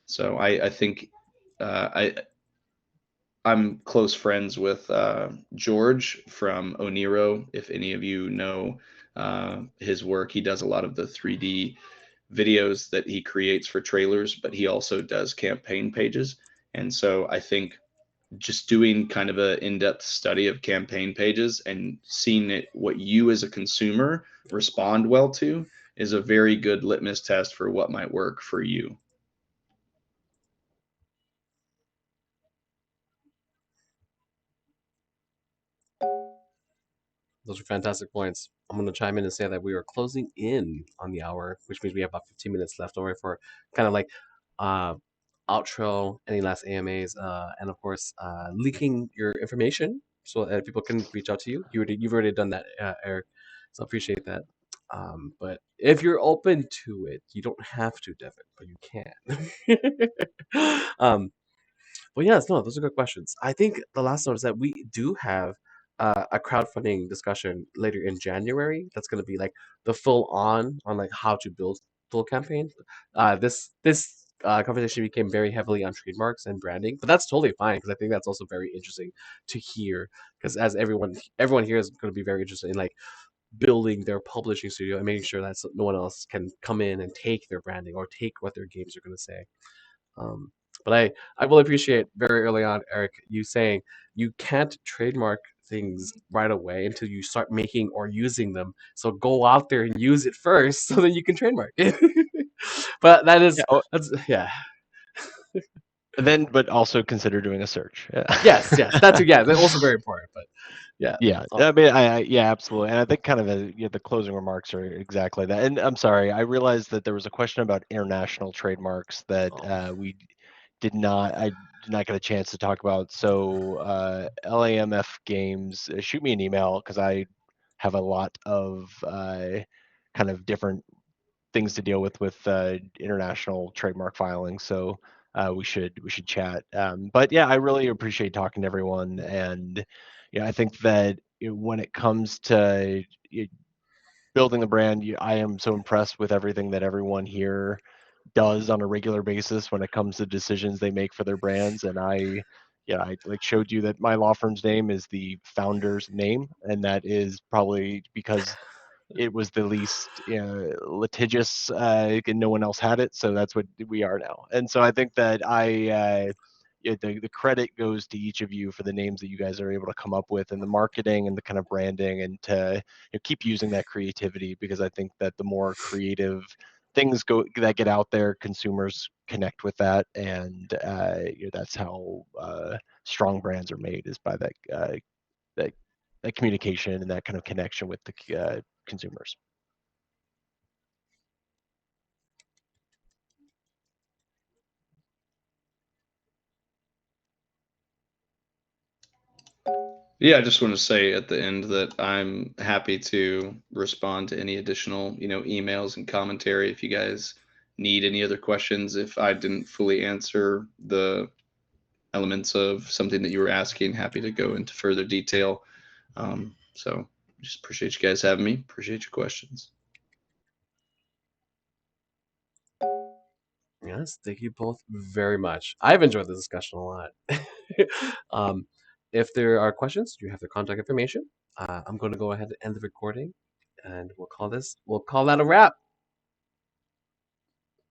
So I think I'm close friends with George from Oniro. If any of you know his work, he does a lot of the 3D videos that he creates for trailers, but he also does campaign pages. And so I think just doing kind of an in-depth study of campaign pages and seeing what you as a consumer respond well to is a very good litmus test for what might work for you. Those are fantastic points. I'm going to chime in and say that we are closing in on the hour, which means we have about 15 minutes left over for kind of like uh, outro, any last AMAs, and of course, leaking your information so that people can reach out to you. You've already done that, Eric, so I appreciate that. But if you're open to it, you don't have to, Devin, but you can. But yes, no, those are good questions. I think the last note is that we do have a crowdfunding discussion later in January. That's going to be like the full on like how to build full campaign. This conversation became very heavily on trademarks and branding, but that's totally fine because I think that's also very interesting to hear. Because as everyone here is going to be very interested in like building their publishing studio and making sure that no one else can come in and take their branding or take what their games are going to say. But I will appreciate very early on, Eric, you saying you can't trademark things right away until you start making or using them. So go out there and use it first so that you can trademark it. But yeah. But also consider doing a search. Yes, that's also very important. But yeah, yeah, I mean, yeah, absolutely, and I think kind of the closing remarks are exactly that. And I'm sorry, I realized that there was a question about international trademarks that I did not get a chance to talk about. So LAMF Games, shoot me an email because I have a lot of kind of different things to deal with international trademark filing. So we should chat. But yeah, I really appreciate talking to everyone, and I think that when it comes to building the brand, I am so impressed with everything that everyone here does on a regular basis when it comes to decisions they make for their brands. And I like showed you that my law firm's name is the founder's name, and that is probably because it was the least litigious, and no one else had it, so that's what we are now. And so I think that the credit goes to each of you for the names that you guys are able to come up with, and the marketing and the kind of branding, and to keep using that creativity, because I think that the more creative things that get out there, consumers connect with that, and that's how strong brands are made, is by that communication and that kind of connection with the consumers. Yeah, I just want to say at the end that I'm happy to respond to any additional, emails and commentary if you guys need any other questions. If I didn't fully answer the elements of something that you were asking, happy to go into further detail. So just appreciate you guys having me. Appreciate your questions. Yes, thank you both very much. I've enjoyed the discussion a lot. If there are questions, you have their contact information. I'm going to go ahead and end the recording, and we'll call that a wrap.